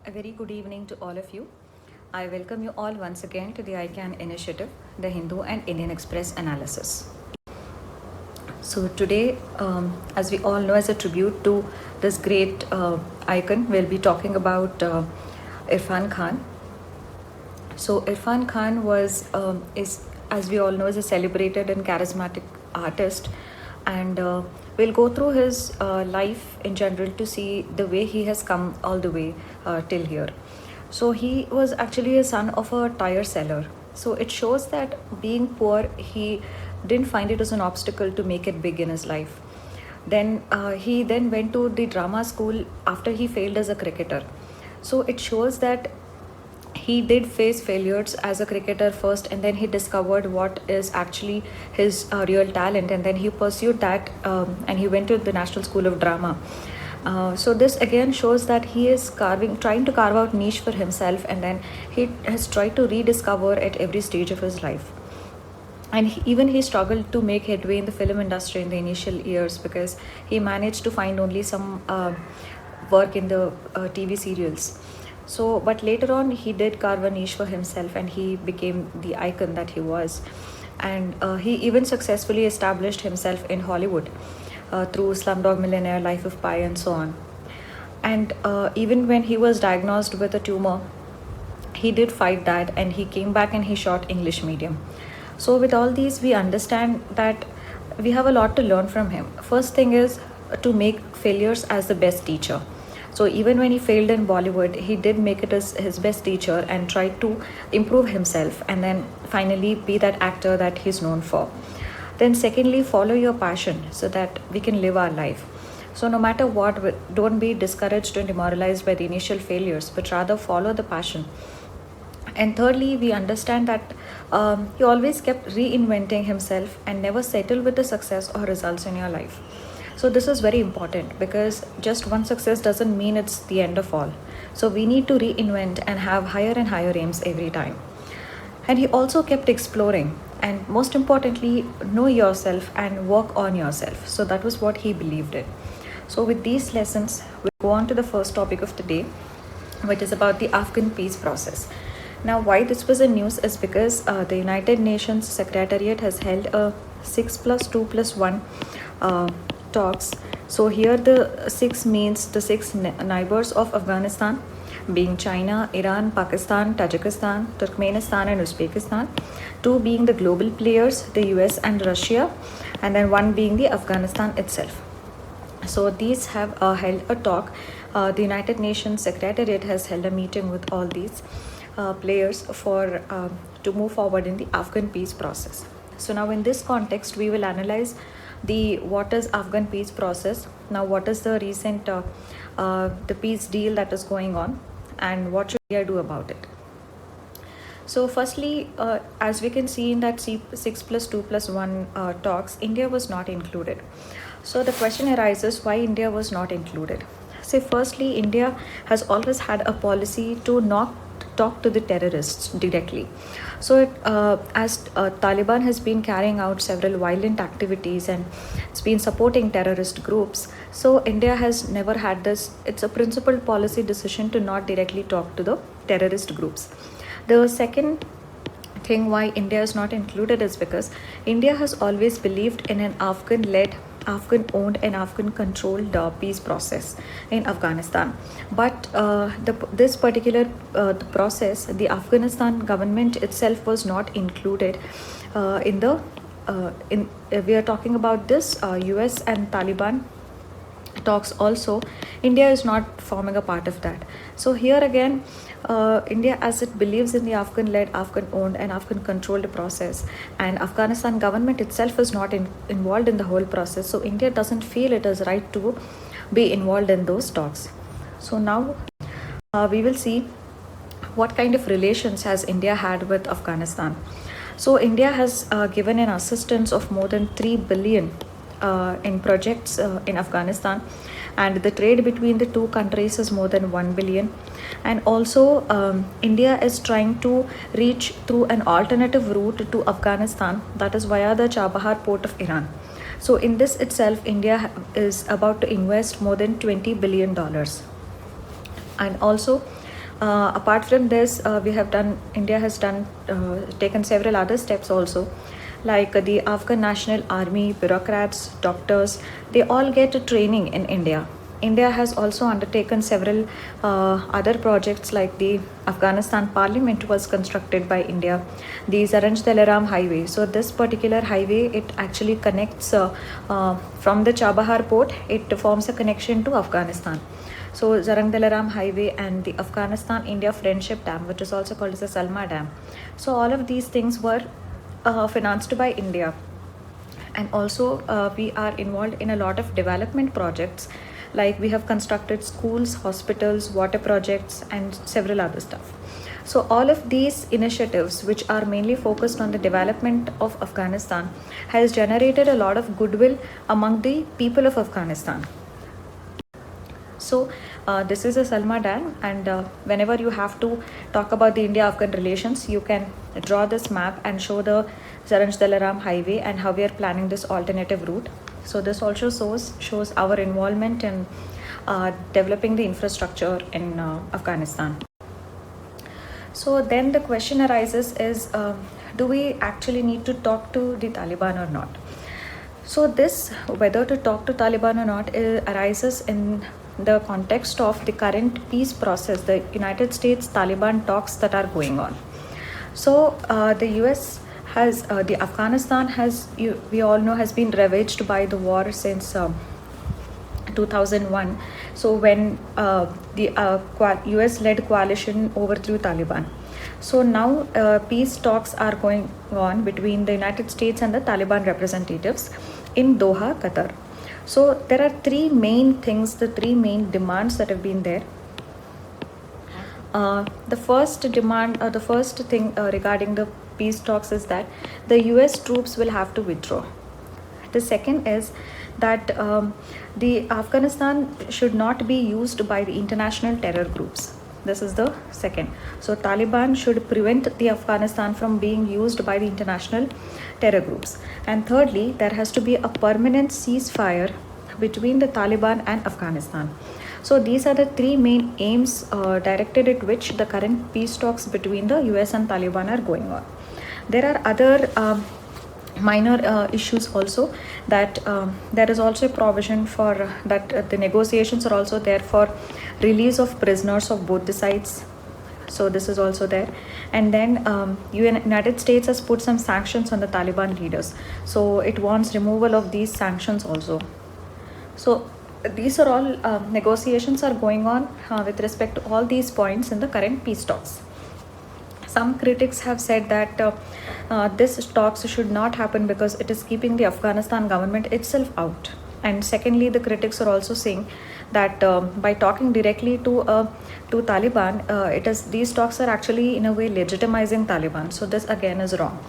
A very good evening to all of you. I welcome you all once again to the ICANN initiative, the Hindu and Indian Express analysis. So, today, as we all know, as a tribute to this great icon, we'll be talking about Irfan Khan. So, Irfan Khan is, as we all know, is a celebrated and charismatic artist, and we'll go through his life in general to see the way he has come all the way till here. So he was actually a son of a tire seller. So it shows that being poor, he didn't find it as an obstacle to make it big in his life. Then he then went to the drama school after he failed as a cricketer. So it shows that he did face failures as a cricketer first, and then he discovered what is actually his real talent, and then he pursued that, and he went to the National School of Drama. So this again shows that he is trying to carve out niche for himself, and then he has tried to rediscover at every stage of his life. And even he struggled to make headway in the film industry in the initial years because he managed to find only some work in the TV serials. So, but later on, he did carve a niche for himself, and he became the icon that he was. And he even successfully established himself in Hollywood through Slumdog Millionaire, Life of Pi, and so on. And even when he was diagnosed with a tumor, he did fight that, and he came back and he shot English medium. So with all these, we understand that we have a lot to learn from him. First thing is to make failures as the best teacher. So even when he failed in Bollywood, he did make it as his best teacher and tried to improve himself, and then finally be that actor that he's known for. Then secondly, follow your passion so that we can live our life. So no matter what, don't be discouraged and demoralized by the initial failures, but rather follow the passion. And thirdly, we understand that he always kept reinventing himself and never settled with the success or results in your life. So this is very important because just one success doesn't mean it's the end of all. So we need to reinvent and have higher and higher aims every time. And he also kept exploring, and most importantly, know yourself and work on yourself. So that was what he believed in. So with these lessons, we'll go on to the first topic of the day, which is about the Afghan peace process. Now, why this was in news is because the United Nations Secretariat has held a 6 plus 2 plus 1 talks. So here the 6 means the 6 neighbors of Afghanistan, being China, Iran, Pakistan, Tajikistan, Turkmenistan, and Uzbekistan. 2 being the global players, the US and Russia, and then 1 being the Afghanistan itself. So these have held a talk. The United Nations Secretariat has held a meeting with all these players for to move forward in the Afghan peace process. So now in this context, we will analyze the what is Afghan peace process. Now, what is the recent the peace deal that is going on, and what should India do about it? So firstly, as we can see in that 6 plus 2 plus 1 talks, India was not included. So the question arises, why India was not included? Say firstly, India has always had a policy to not talk to the terrorists directly. So as Taliban has been carrying out several violent activities and it's been supporting terrorist groups, so India has never had this. It's a principled policy decision to not directly talk to the terrorist groups. The second thing why India is not included is because India has always believed in an Afghan-led, Afghan-owned, and Afghan-controlled peace process in Afghanistan. But this particular process, the Afghanistan government itself was not included in the. We are talking about this US and Taliban talks also. India is not forming a part of that. So here again, India, as it believes in the Afghan-led, Afghan-owned, and Afghan-controlled process, and Afghanistan government itself is not involved in the whole process. So India doesn't feel it is right to be involved in those talks. So now we will see what kind of relations has India had with Afghanistan. So India has given an assistance of more than 3 billion in projects in Afghanistan, and the trade between the two countries is more than 1 billion. And also India is trying to reach through an alternative route to Afghanistan, that is via the Chabahar port of Iran. So in this itself, India is about to invest more than $20 billion. And also Apart from this, India has taken several other steps also, like the Afghan National Army, bureaucrats, doctors, they all get training in India. India has also undertaken several other projects, like the Afghanistan Parliament was constructed by India, the Zaranj Dalaram Highway. So this particular highway, it actually connects from the Chabahar port, it forms a connection to Afghanistan. So Zarang Dalaram Highway and the Afghanistan India Friendship Dam, which is also called as the Salma Dam. So all of these things were financed by India. And also we are involved in a lot of development projects, like we have constructed schools, hospitals, water projects, and several other stuff. So all of these initiatives, which are mainly focused on the development of Afghanistan, has generated a lot of goodwill among the people of Afghanistan. So this is a Salma Dam, and whenever you have to talk about the India-Afghan relations, you can draw this map and show the Zaranj Dalaram Highway and how we are planning this alternative route. So this also shows our involvement in developing the infrastructure in Afghanistan. So then the question arises is, do we actually need to talk to the Taliban or not? So this, whether to talk to Taliban or not, arises in the context of the current peace process, the United States-Taliban talks that are going on. So the US has, the Afghanistan has, we all know, has been ravaged by the war since 2001. So when the US-led coalition overthrew Taliban. So now peace talks are going on between the United States and the Taliban representatives in Doha, Qatar. So there are three main things, the three main demands that have been there. The first demand, the first thing regarding the peace talks is that the US troops will have to withdraw. The second is that the Afghanistan should not be used by the international terror groups. This is the second. So Taliban should prevent the Afghanistan from being used by the international terror groups. And thirdly, there has to be a permanent ceasefire between the Taliban and Afghanistan. So these are the three main aims directed at which the current peace talks between the US and Taliban are going on. There are other minor issues also, that there is also a provision for that the negotiations are also there for release of prisoners of both the sides. So this is also there. And then United States has put some sanctions on the Taliban leaders. So it wants removal of these sanctions also. So these are all negotiations are going on with respect to all these points in the current peace talks. Some critics have said that this talks should not happen because it is keeping the Afghanistan government itself out. And secondly, the critics are also saying that by talking directly to Taliban, these talks are actually in a way legitimizing Taliban. So this again is wrong.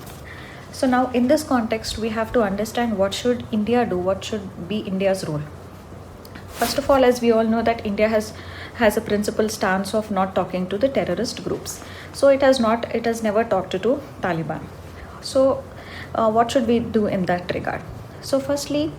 So now in this context, we have to understand what should India do, what should be India's role. First of all, as we all know, that India has a principal stance of not talking to the terrorist groups. So it has never talked to Taliban. So what should we do in that regard? So firstly,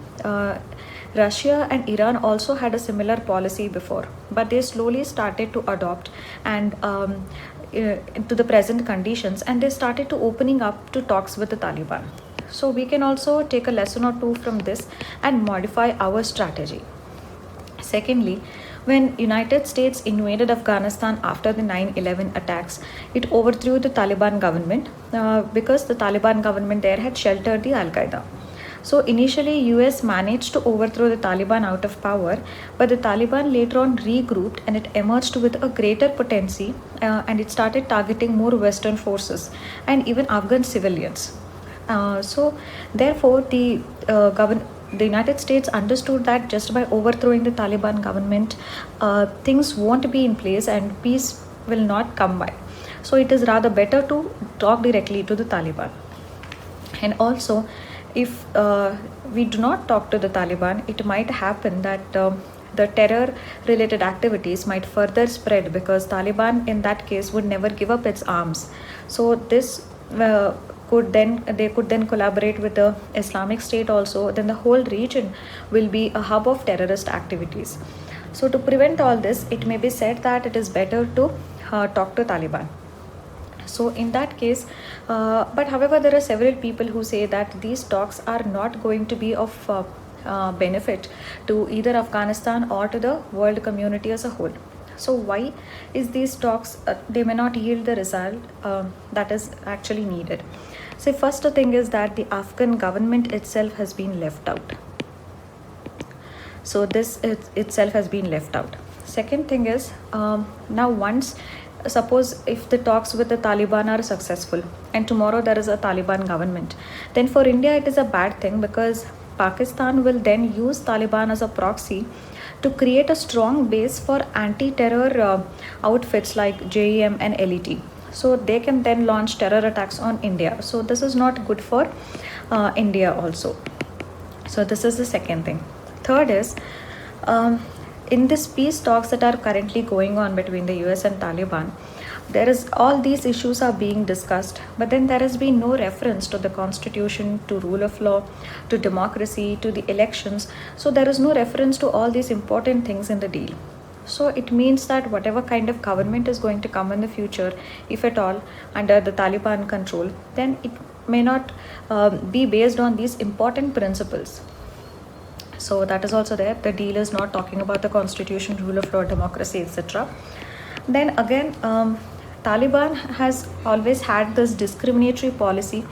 Russia and Iran also had a similar policy before, but they slowly started to adopt and to the present conditions, and they started to opening up to talks with the Taliban. So we can also take a lesson or two from this and modify our strategy. Secondly, when United States invaded Afghanistan after the 9/11 attacks, it overthrew the Taliban government because the Taliban government there had sheltered the Al-Qaeda. So initially, US managed to overthrow the Taliban out of power, but the Taliban later on regrouped and it emerged with a greater potency and it started targeting more Western forces and even Afghan civilians. So therefore, the United States understood that just by overthrowing the Taliban government, things won't be in place and peace will not come by. So it is rather better to talk directly to the Taliban. And also, if we do not talk to the Taliban, it might happen that the terror related activities might further spread, because Taliban in that case would never give up its arms. So this they could then collaborate with the Islamic State also. Then the whole region will be a hub of terrorist activities. So to prevent all this, it may be said that it is better to talk to Taliban. So in that case, but however, there are several people who say that these talks are not going to be of benefit to either Afghanistan or to the world community as a whole. So why is these talks, they may not yield the result that is actually needed. So first thing is that the Afghan government itself has been left out. So this itself has been left out. Second thing is, now once, suppose if the talks with the Taliban are successful and tomorrow there is a Taliban government, then for India it is a bad thing, because Pakistan will then use Taliban as a proxy to create a strong base for anti-terror outfits like JEM and LET. So they can then launch terror attacks on India. So this is not good for India also. So this is the second thing. Third is, in this peace talks that are currently going on between the US and Taliban, there is all these issues are being discussed, but then there has been no reference to the constitution, to rule of law, to democracy, to the elections. So there is no reference to all these important things in the deal. So it means that whatever kind of government is going to come in the future, if at all, under the Taliban control, then it may not be based on these important principles. So that is also there. The deal is not talking about the constitution, rule of law, democracy, etc. Then again, Taliban has always had this discriminatory policy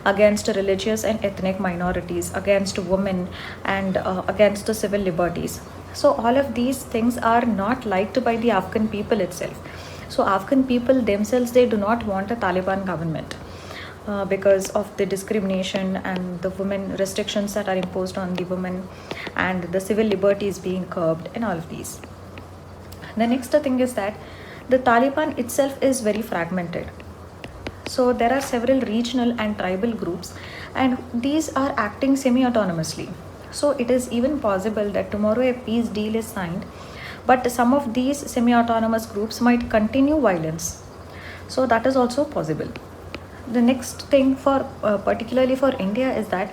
against religious and ethnic minorities, against women, and against the civil liberties. So all of these things are not liked by the Afghan people itself. So Afghan people themselves, they do not want a Taliban government. Because of the discrimination and the women restrictions that are imposed on the women, and the civil liberties being curbed, and all of these. The next thing is that the Taliban itself is very fragmented. So there are several regional and tribal groups, and these are acting semi-autonomously. So it is even possible that tomorrow a peace deal is signed, but some of these semi-autonomous groups might continue violence. So that is also possible. The next thing for particularly for India is that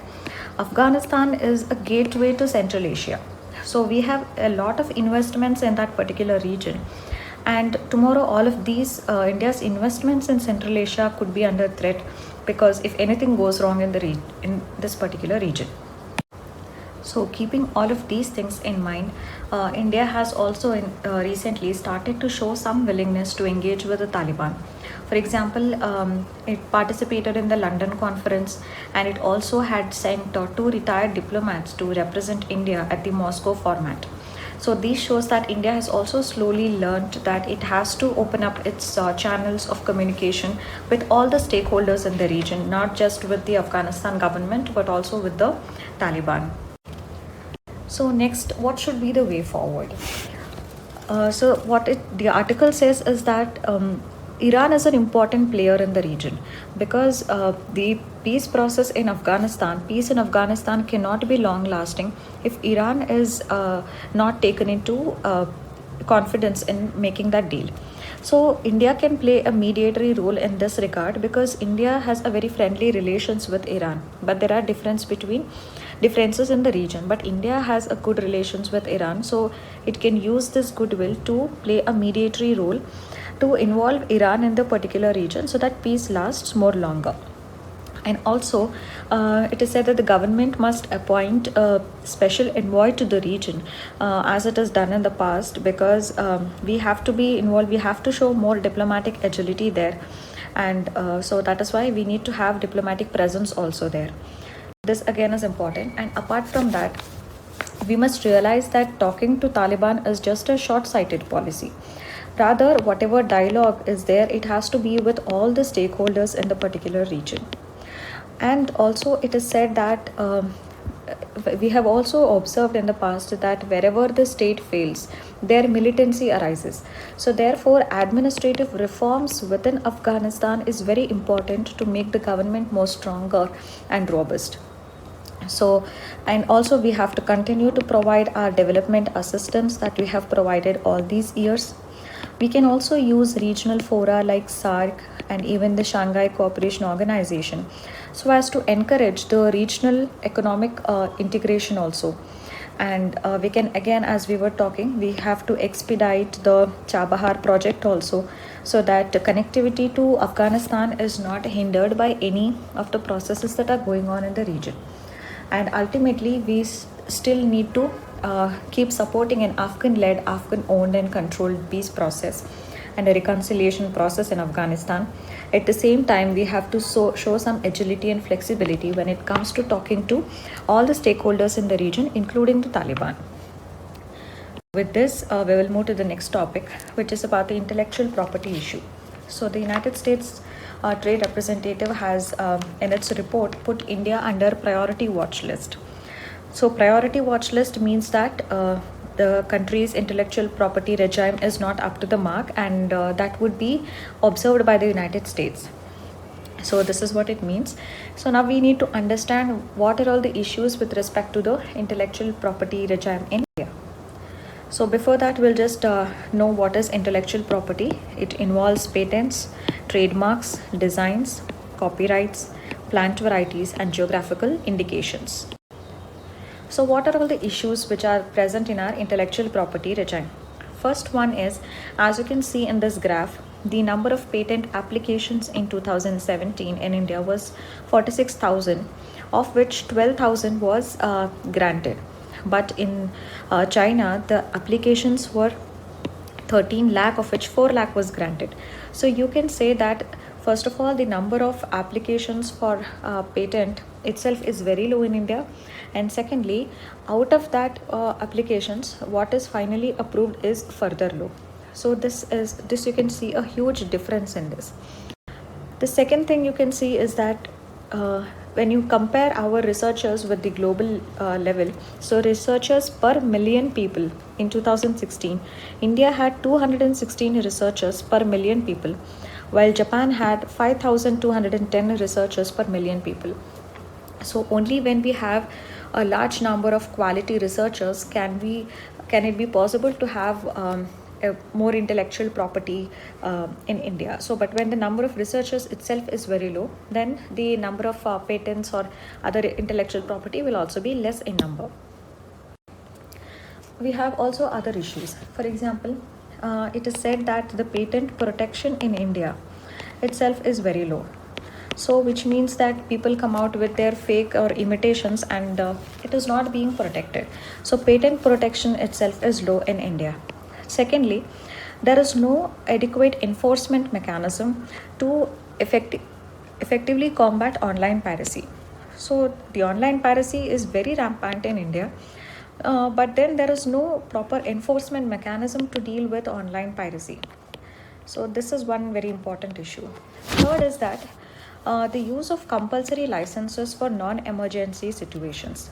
Afghanistan is a gateway to Central Asia. So we have a lot of investments in that particular region, and tomorrow all of these India's investments in Central Asia could be under threat, because if anything goes wrong in this particular region. So keeping all of these things in mind, India has also recently started to show some willingness to engage with the Taliban. For example, it participated in the London conference, and it also had sent 2 retired diplomats to represent India at the Moscow format. So this shows that India has also slowly learned that it has to open up its channels of communication with all the stakeholders in the region, not just with the Afghanistan government, but also with the Taliban. So next, what should be the way forward? So what the article says is that Iran is an important player in the region, because the peace process in Afghanistan, peace in Afghanistan cannot be long lasting if Iran is not taken into confidence in making that deal. So India can play a mediatory role in this regard, because India has a very friendly relations with Iran, but there are differences in the region, but India has a good relations with Iran, so it can use this goodwill to play a mediatory role to involve Iran in the particular region, so that peace lasts more longer. And also, it is said that the government must appoint a special envoy to the region, as it is done in the past, because we have to be involved, we have to show more diplomatic agility there. And so that is why we need to have diplomatic presence also there. This again is important. And apart from that, we must realize that talking to Taliban is just a short-sighted policy. Rather, whatever dialogue is there, it has to be with all the stakeholders in the particular region. And also it is said that we have also observed in the past that wherever the state fails, their militancy arises. So therefore, administrative reforms within Afghanistan is very important to make the government more stronger and robust. So, and also we have to continue to provide our development assistance that we have provided all these years. We can also use regional fora like SAARC and even the Shanghai Cooperation Organization, so as to encourage the regional economic integration also. And we can, again, as we were talking, we have to expedite the Chabahar project also, so that connectivity to Afghanistan is not hindered by any of the processes that are going on in the region. And ultimately, we still need to keep supporting an Afghan-led, Afghan-owned and controlled peace process and a reconciliation process in Afghanistan. At the same time, we have to show some agility and flexibility when it comes to talking to all the stakeholders in the region, including the Taliban. With this, we will move to the next topic, which is about the intellectual property issue. So the United States Trade Representative has, in its report, put India under priority watch list. So priority watch list means that the country's intellectual property regime is not up to the mark, and that would be observed by the United States. So this is what it means. So now we need to understand what are all the issues with respect to the intellectual property regime in India. So before that, we'll just know what is intellectual property. It involves patents, trademarks, designs, copyrights, plant varieties, and geographical indications. So what are all the issues which are present in our intellectual property regime? First one is, as you can see in this graph, the number of patent applications in 2017 in India was 46,000, of which 12,000 was granted. But in China, the applications were 13 lakh, of which 4 lakh was granted. So you can say that, first of all, the number of applications for patent itself is very low in India. And secondly, out of that applications, what is finally approved is further low. So this you can see a huge difference in this. The second thing you can see is that when you compare our researchers with the global level, so researchers per million people in 2016, India had 216 researchers per million people, while Japan had 5,210 researchers per million people. So only when we have a large number of quality researchers can it be possible to have a more intellectual property in India. So but when the number of researchers itself is very low, then the number of patents or other intellectual property will also be less in number. We have also other issues. For example, it is said that the patent protection in India itself is very low. So which means that people come out with their fake or imitations, and it is not being protected. So patent protection itself is low in India. Secondly, there is no adequate enforcement mechanism to effectively combat online piracy. So the online piracy is very rampant in India, but then there is no proper enforcement mechanism to deal with online piracy. So this is one very important issue. Third is that the use of compulsory licenses for non-emergency situations.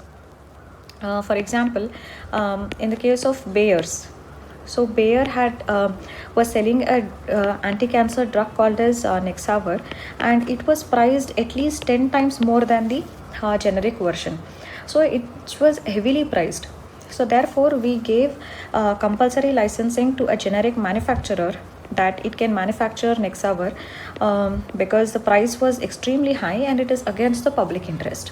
For example, in the case of Bayer's, so Bayer was selling a anti-cancer drug called as Nexavar, and it was priced at least 10 times more than the generic version. So it was heavily priced. So therefore, we gave compulsory licensing to a generic manufacturer that it can manufacture Nexavar because the price was extremely high and it is against the public interest.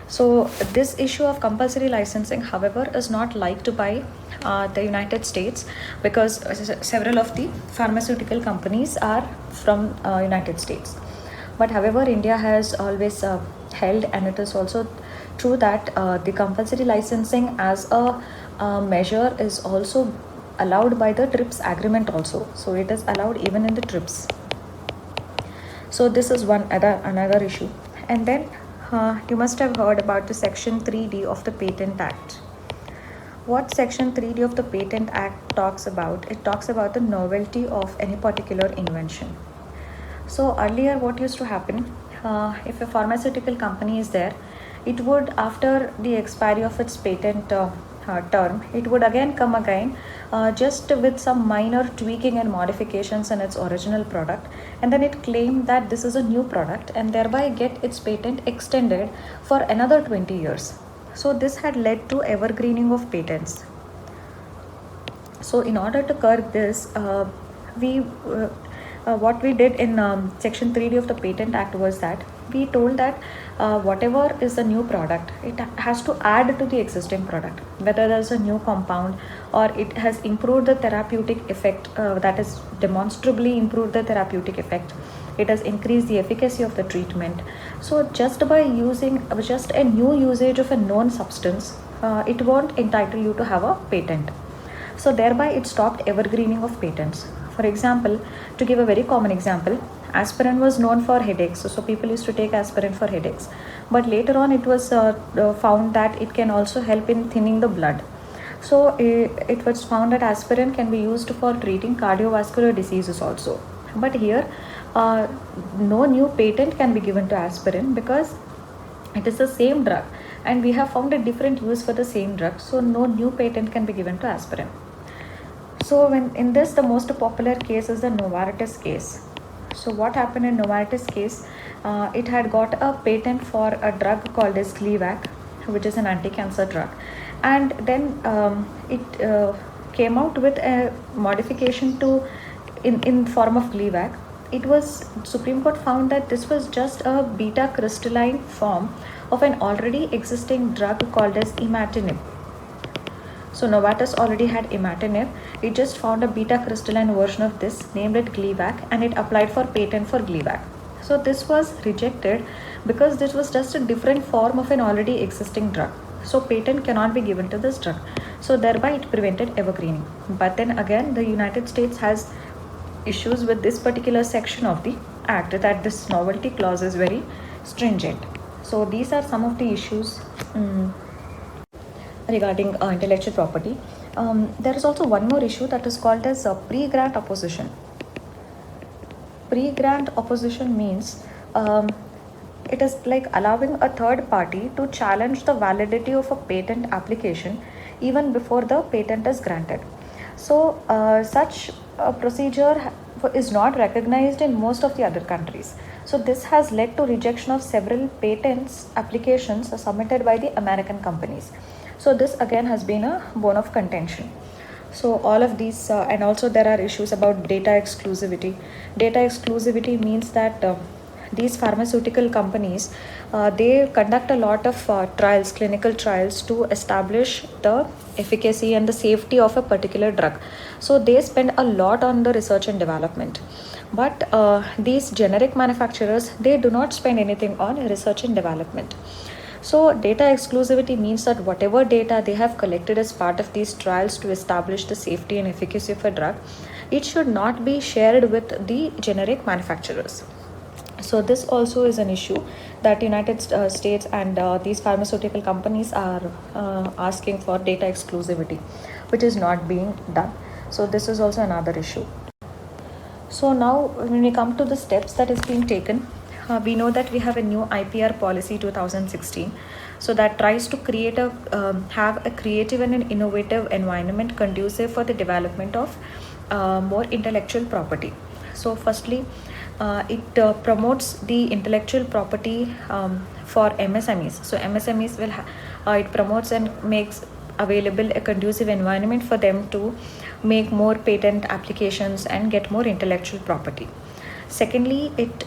So this issue of compulsory licensing, however, is not liked by the United States, because several of the pharmaceutical companies are from United States. But however, India has always held, and it is also true that the compulsory licensing as a measure is also allowed by the TRIPS agreement also. So it is allowed even in the TRIPS. So this is another issue. And then you must have heard about the Section 3D of the Patent Act. What Section 3D of the Patent Act talks about? It talks about the novelty of any particular invention. So earlier what used to happen, if a pharmaceutical company is there, it would, after the expiry of its patent term, it would again come just with some minor tweaking and modifications in its original product, and then it claimed that this is a new product and thereby get its patent extended for another 20 years. So this had led to evergreening of patents. So in order to curb this, what we did in Section 3D of the Patent Act was that we told that whatever is the new product, it has to add to the existing product, whether there's a new compound or it has improved the therapeutic effect, that is demonstrably improved the therapeutic effect, it has increased the efficacy of the treatment. So just by using just a new usage of a known substance, it won't entitle you to have a patent. So thereby it stopped evergreening of patents. For example, to give a very common example, aspirin was known for headaches, so people used to take aspirin for headaches, but later on it was found that it can also help in thinning the blood. So it was found that aspirin can be used for treating cardiovascular diseases also. But here no new patent can be given to aspirin because it is the same drug and we have found a different use for the same drug, so no new patent can be given to aspirin. So when in this, the most popular case is the Novartis case. So what happened in Novartis case, it had got a patent for a drug called as Gleevec, which is an anti-cancer drug, and then it came out with a modification to in form of Gleevec. It was Supreme Court found that this was just a beta crystalline form of an already existing drug called as imatinib. So Novartis already had imatinib. It just found a beta crystalline version of this, named it Gleevec, and it applied for patent for Gleevec. So this was rejected because this was just a different form of an already existing drug. So patent cannot be given to this drug. So thereby it prevented evergreening. But then again, the United States has issues with this particular section of the act, that this novelty clause is very stringent. So these are some of the issues regarding intellectual property. There is also one more issue that is called as pre-grant opposition. Pre-grant opposition means it is like allowing a third party to challenge the validity of a patent application even before the patent is granted. So such a procedure is not recognized in most of the other countries. So this has led to rejection of several patents applications submitted by the American companies. So this again has been a bone of contention. So all of these and also there are issues about data exclusivity. Data exclusivity means that these pharmaceutical companies, they conduct a lot of trials, clinical trials, to establish the efficacy and the safety of a particular drug. So they spend a lot on the research and development. But these generic manufacturers, they do not spend anything on research and development. So data exclusivity means that whatever data they have collected as part of these trials to establish the safety and efficacy of a drug, it should not be shared with the generic manufacturers. So this also is an issue that United States and these pharmaceutical companies are asking for data exclusivity, which is not being done. So this is also another issue. So now when we come to the steps that is being taken, we know that we have a new IPR policy 2016. So that tries to create have a creative and an innovative environment conducive for the development of more intellectual property. So firstly, it promotes the intellectual property for MSMEs. So MSMEs will it promotes and makes available a conducive environment for them to make more patent applications and get more intellectual property. Secondly, it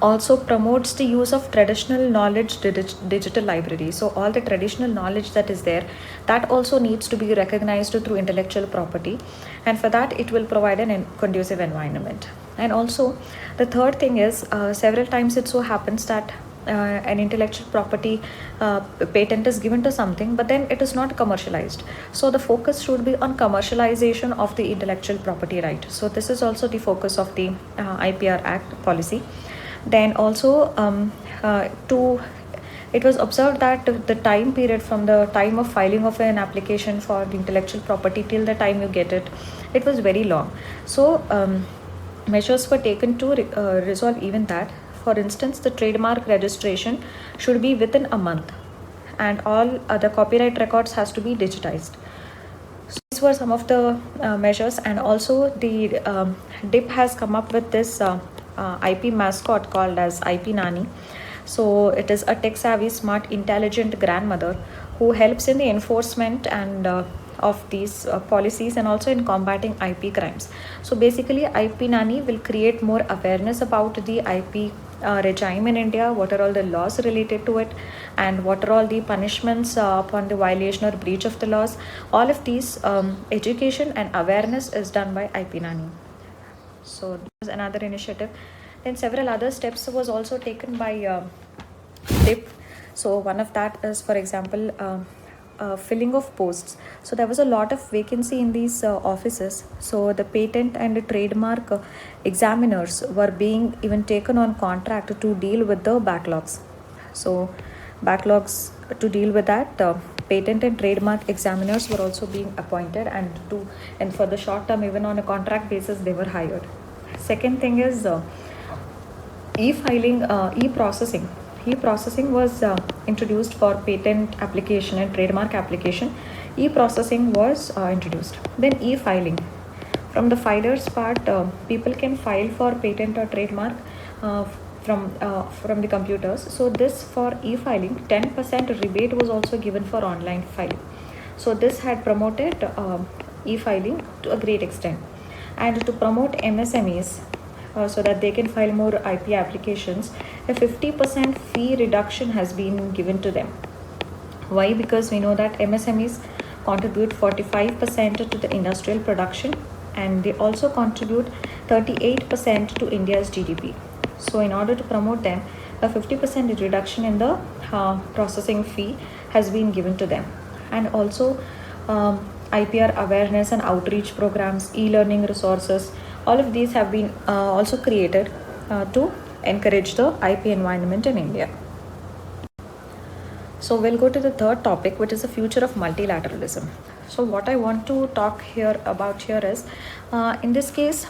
also promotes the use of traditional knowledge digital library. So all the traditional knowledge that is there, that also needs to be recognized through intellectual property, and for that it will provide an conducive environment. And also the third thing is several times it so happens that an intellectual property patent is given to something, but then it is not commercialized. So the focus should be on commercialization of the intellectual property right. So this is also the focus of the IPR Act policy. Then also it was observed that the time period from the time of filing of an application for the intellectual property till the time you get it, it was very long. So measures were taken to resolve even that. For instance, the trademark registration should be within a month, and all other copyright records has to be digitized. So these were some of the measures, and also the DIP has come up with this IP mascot called as IP Nani. So it is a tech-savvy, smart, intelligent grandmother who helps in the enforcement and of these policies and also in combating IP crimes. So basically, IP Nani will create more awareness about the IP regime in India, what are all the laws related to it, and what are all the punishments upon the violation or breach of the laws. All of these education and awareness is done by IP Nani. So this was another initiative. Then several other steps was also taken by DIP. So one of that is, for example, filling of posts. So there was a lot of vacancy in these offices. So the patent and the trademark examiners were being even taken on contract to deal with the backlogs. So backlogs, to deal with that, patent and trademark examiners were also being appointed, and for the short term, even on a contract basis, they were hired. Second thing is e-filing, e-processing. E-processing was introduced for patent application and trademark application. E-processing was introduced. Then e-filing. From the filers part, people can file for patent or trademark from the computers. So this, for e-filing, 10% rebate was also given for online filing. So this had promoted e-filing to a great extent. And to promote MSMEs, so that they can file more IP applications, a 50% fee reduction has been given to them. Why? Because we know that MSMEs contribute 45% to the industrial production, and they also contribute 38% to India's GDP. So in order to promote them, a 50% reduction in the processing fee has been given to them. And also IPR awareness and outreach programs, e-learning resources, all of these have been also created to encourage the IP environment in India. So we'll go to the third topic, which is the future of multilateralism. So what I want to talk about here is, in this case,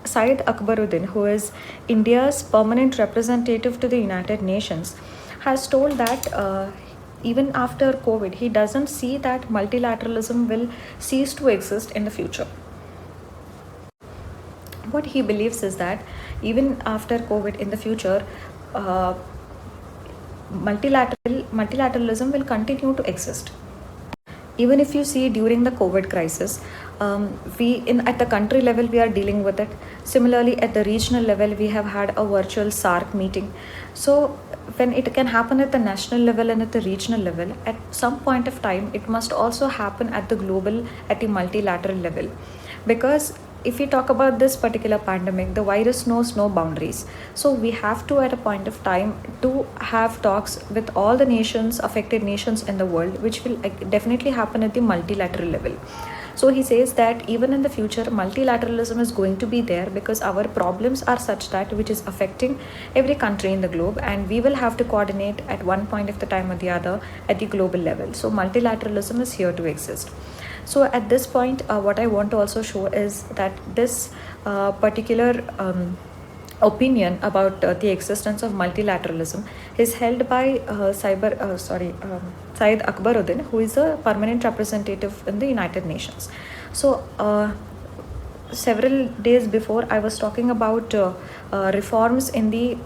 Syed Akbaruddin, who is India's permanent representative to the United Nations, has told that even after COVID, he doesn't see that multilateralism will cease to exist in the future. What he believes is that even after COVID, in the future, multilateralism will continue to exist. Even if you see during the COVID crisis, at the country level we are dealing with it. Similarly, at the regional level, we have had a virtual SAARC meeting. So when it can happen at the national level and at the regional level, at some point of time, it must also happen at the global, at the multilateral level. Because if we talk about this particular pandemic, the virus knows no boundaries. So we have to, at a point of time, to have talks with all the nations, affected nations in the world, which will definitely happen at the multilateral level. So he says that even in the future, multilateralism is going to be there, because our problems are such that which is affecting every country in the globe, and we will have to coordinate at one point of the time or the other at the global level. So multilateralism is here to exist. So at this point, what I want to also show is that this particular opinion about the existence of multilateralism is held by Syed Akbaruddin, who is a permanent representative in the United Nations. So several days before, I was talking about reforms in the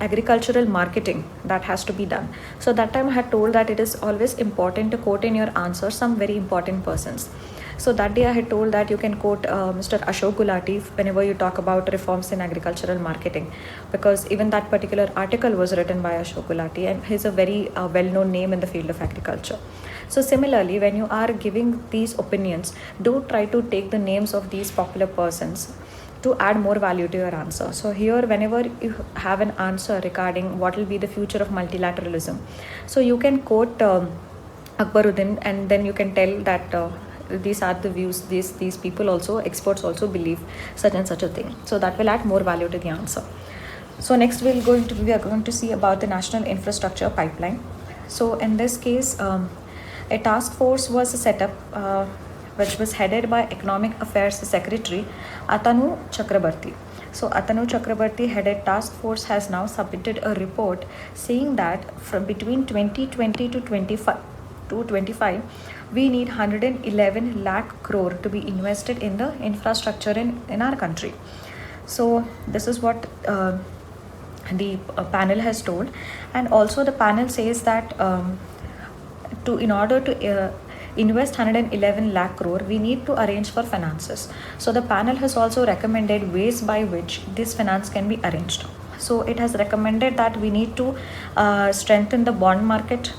agricultural marketing that has to be done. So that time I had told that it is always important to quote in your answer some very important persons. So that day I had told that you can quote Mr. Ashok Gulati whenever you talk about reforms in agricultural marketing, because even that particular article was written by Ashok Gulati, and he's a very well-known name in the field of agriculture. So similarly, when you are giving these opinions, do try to take the names of these popular persons to add more value to your answer. So here, whenever you have an answer regarding what will be the future of multilateralism, so you can quote Akbaruddin, and then you can tell that these are the views, these people also, experts also believe such and such a thing. So that will add more value to the answer. So next we are going to see about the national infrastructure pipeline. So in this case, a task force was set up which was headed by Economic Affairs Secretary Atanu Chakrabarti. So Atanu Chakrabarti headed task force has now submitted a report saying that from between 2020 to 25, we need 111 lakh crore to be invested in the infrastructure in our country. So this is what the panel has told. And also the panel says that in order to invest 111 lakh crore, we need to arrange for finances. So the panel has also recommended ways by which this finance can be arranged. So it has recommended that we need to strengthen the bond market.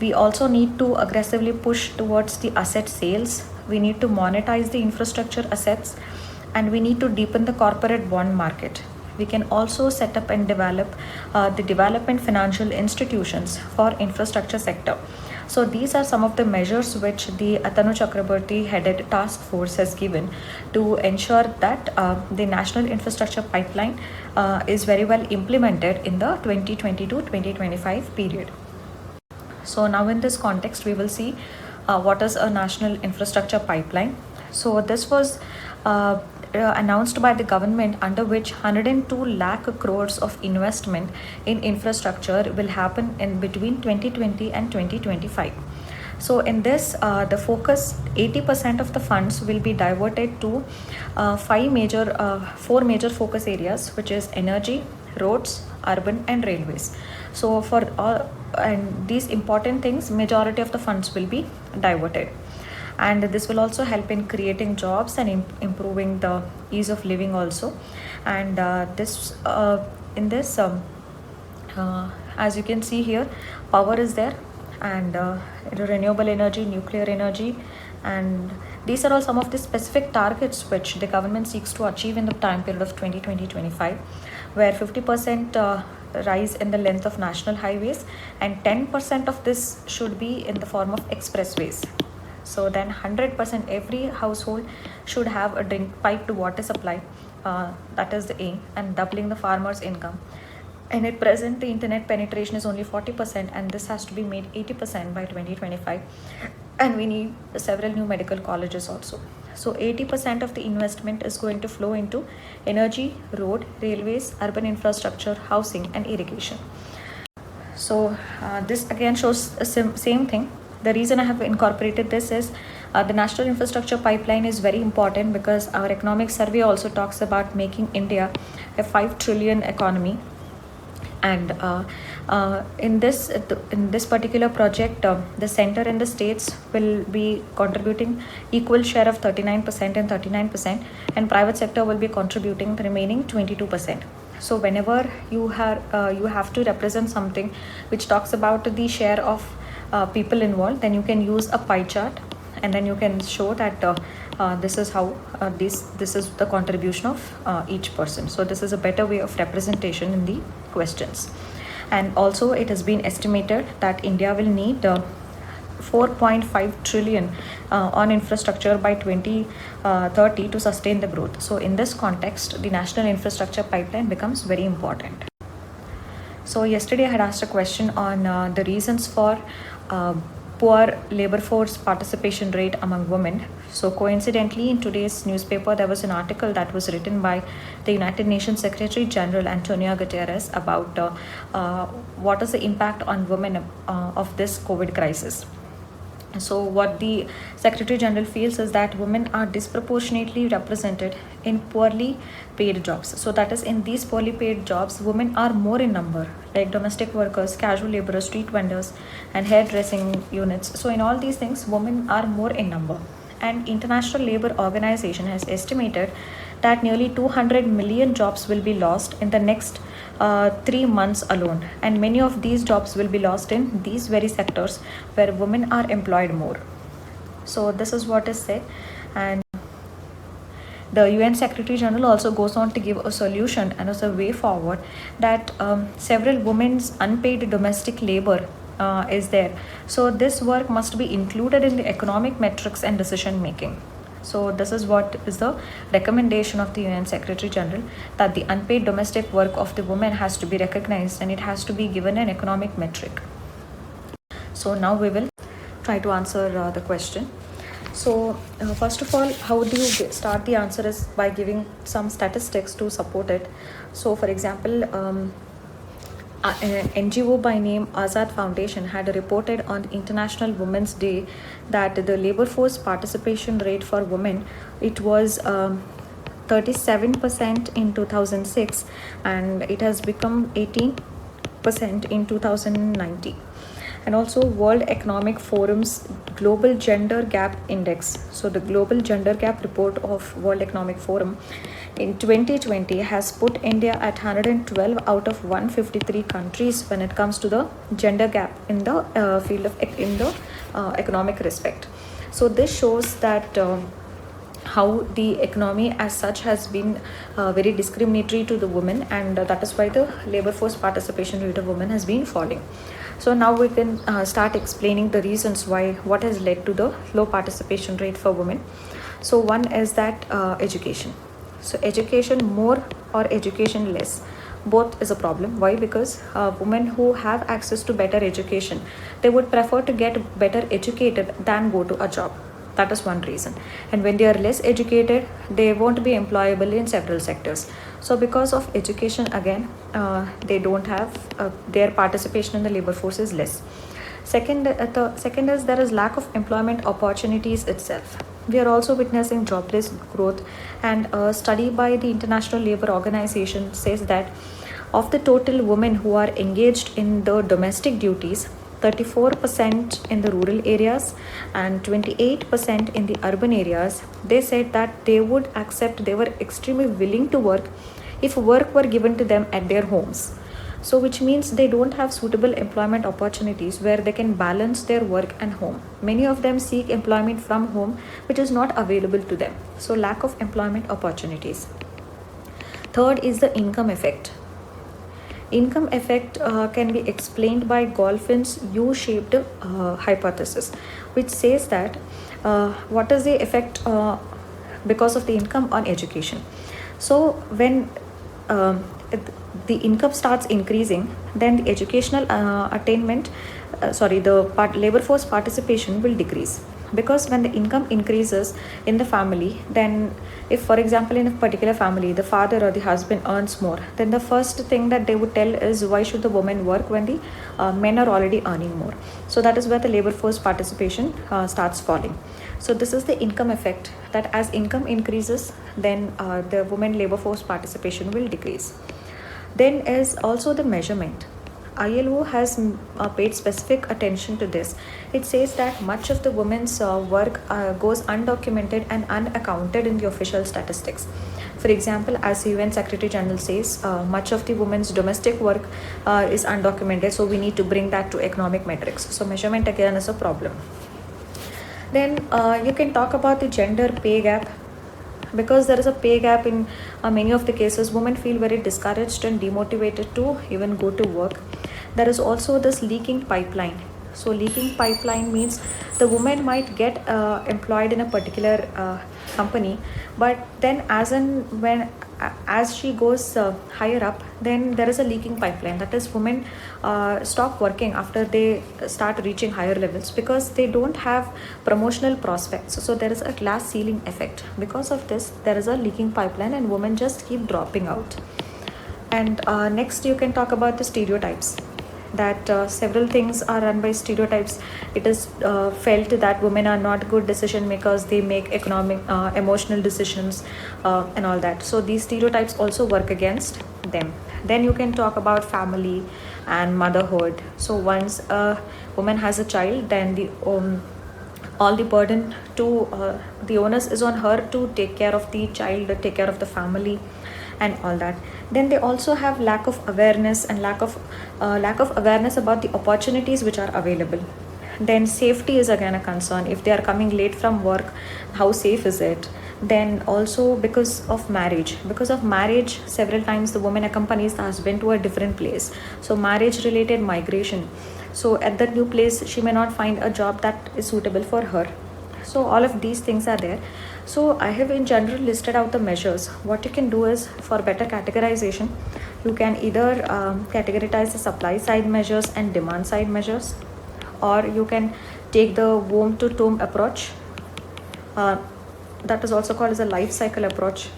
We also need to aggressively push towards the asset sales. We need to monetize the infrastructure assets, and we need to deepen the corporate bond market. We can also set up and develop the development financial institutions for infrastructure sector. So these are some of the measures which the Atanu Chakraborty headed task force has given to ensure that the national infrastructure pipeline is very well implemented in the 2022-2025 period. So now in this context, we will see what is a national infrastructure pipeline. So this was announced by the government, under which 102 lakh crores of investment in infrastructure will happen in between 2020 and 2025. So in this, the focus, 80% of the funds will be diverted to four major focus areas, which is energy, roads, urban and railways. So for all and these important things, majority of the funds will be diverted, and this will also help in creating jobs and improving the ease of living also. And as you can see here, power is there, and renewable energy, nuclear energy, and these are all some of the specific targets which the government seeks to achieve in the time period of 2020-25, where 50% rise in the length of national highways, and 10% of this should be in the form of expressways. So then 100% every household should have a drink pipe to water supply. That is the aim, and doubling the farmers' income. And at present, the internet penetration is only 40%, and this has to be made 80% by 2025. And we need several new medical colleges also. So 80% of the investment is going to flow into energy, road, railways, urban infrastructure, housing, and irrigation. So this again shows the same thing. The reason I have incorporated this is the national infrastructure pipeline is very important because our economic survey also talks about making India a 5 trillion economy. And in this particular project, the center and the states will be contributing equal share of 39% and 39%, and private sector will be contributing the remaining 22%. So whenever you have to represent something which talks about the share of people involved, then you can use a pie chart, and then you can show that this is how this is the contribution of each person. So this is a better way of representation in the questions. And also it has been estimated that India will need 4.5 trillion on infrastructure by 2030 to sustain the growth. So in this context, the national infrastructure pipeline becomes very important. So yesterday I had asked a question on the reasons for poor labor force participation rate among women. So coincidentally, in today's newspaper, there was an article that was written by the United Nations Secretary General Antonio Guterres about what is the impact on women of this COVID crisis. So what the Secretary General feels is that women are disproportionately represented in poorly paid jobs. So that is, in these poorly paid jobs, women are more in number, like domestic workers, casual laborers, street vendors, and hairdressing units. So in all these things, women are more in number. And International Labour Organization has estimated that nearly 200 million jobs will be lost in the next 3 months alone, and many of these jobs will be lost in these very sectors where women are employed more. So this is what is said. And the UN Secretary General also goes on to give a solution and as a way forward that several women's unpaid domestic labor is there. So this work must be included in the economic metrics and decision making. So this is what is the recommendation of the UN Secretary General, that the unpaid domestic work of the women has to be recognized and it has to be given an economic metric. So now we will try to answer the question. So first of all, how do you start the answer is by giving some statistics to support it. So for example, an NGO by name Azad Foundation had reported on International Women's Day that the labor force participation rate for women, it was 37% in 2006 and it has become 18% in 2019. And also World Economic Forum's Global Gender Gap Index. So the Global Gender Gap report of World Economic Forum, in 2020 has put India at 112 out of 153 countries when it comes to the gender gap in the field of economic respect. So this shows that how the economy as such has been very discriminatory to the women, and that is why the labor force participation rate of women has been falling. So now we can start explaining the reasons why, what has led to the low participation rate for women. So one is that education. So education more or education less, both is a problem. Why? Because women who have access to better education, they would prefer to get better educated than go to a job. That is one reason. And when they are less educated, they won't be employable in several sectors. So because of education, again, they don't have their participation in the labor force is less. Second is there is lack of employment opportunities itself. We are also witnessing jobless growth, and a study by the International Labour Organization says that of the total women who are engaged in the domestic duties, 34% in the rural areas and 28% in the urban areas, they said that they would accept, they were extremely willing to work if work were given to them at their homes. So which means they don't have suitable employment opportunities where they can balance their work and home. Many of them seek employment from home, which is not available to them. So lack of employment opportunities. Third is the income effect. Income effect can be explained by Golfin's U-shaped hypothesis, which says that what is the effect because of the income on education. So when the income starts increasing, then the educational labor force participation will decrease. Because when the income increases in the family, then if, for example, in a particular family, the father or the husband earns more, then the first thing that they would tell is, why should the woman work when the men are already earning more? So that is where the labor force participation starts falling. So this is the income effect, that as income increases, then the women labor force participation will decrease. Then is also the measurement. ILO has paid specific attention to this. It says that much of the women's work goes undocumented and unaccounted in the official statistics. For example, as the UN Secretary General says, much of the women's domestic work is undocumented, so we need to bring that to economic metrics. So measurement again is a problem. Then you can talk about the gender pay gap. Because there is a pay gap in many of the cases, women feel very discouraged and demotivated to even go to work. There is also this leaking pipeline. So leaking pipeline means the woman might get employed in a particular company, but then as she goes higher up, then there is a leaking pipeline. That is, women stop working after they start reaching higher levels because they don't have promotional prospects. So there is a glass ceiling effect. Because of this, there is a leaking pipeline and women just keep dropping out. And next you can talk about the stereotypes, that several things are run by stereotypes. It is felt that women are not good decision makers, they make emotional decisions and all that. So these stereotypes also work against them. Then you can talk about family and motherhood. So once a woman has a child, then all the burden to the onus is on her to take care of the child, take care of the family and all that. Then they also have lack of awareness and lack of awareness about the opportunities which are available. Then safety is again a concern. If they are coming late from work, how safe is it? Then also because of marriage, several times the woman accompanies the husband to a different place. So marriage related migration. So at that new place, she may not find a job that is suitable for her. So all of these things are there. So I have in general listed out the measures. What you can do is, for better categorization, you can either categorize the supply side measures and demand side measures, or you can take the womb to tomb approach. That is also called as a life cycle approach.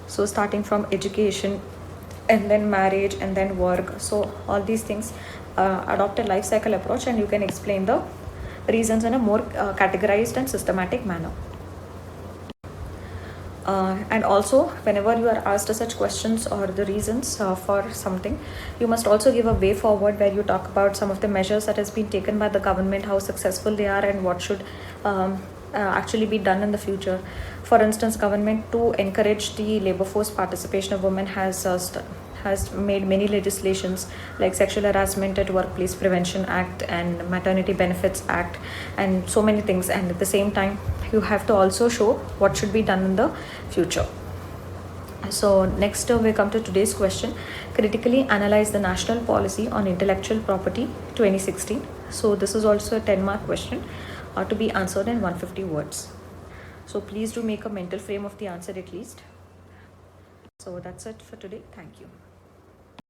So starting from education and then marriage and then work. So all these things adopt a life cycle approach, and you can explain the reasons in a more categorized and systematic manner. And also, whenever you are asked such questions or the reasons for something, you must also give a way forward where you talk about some of the measures that has been taken by the government, how successful they are, and what should actually be done in the future. For instance, government to encourage the labor force participation of women has made many legislations like Sexual Harassment at Workplace Prevention Act and Maternity Benefits Act and so many things. And at the same time, you have to also show what should be done in the future. So next we come to today's question. Critically analyze the national policy on intellectual property 2016. So this is also a 10-mark question to be answered in 150 words. So please do make a mental frame of the answer at least. So that's it for today. Thank you.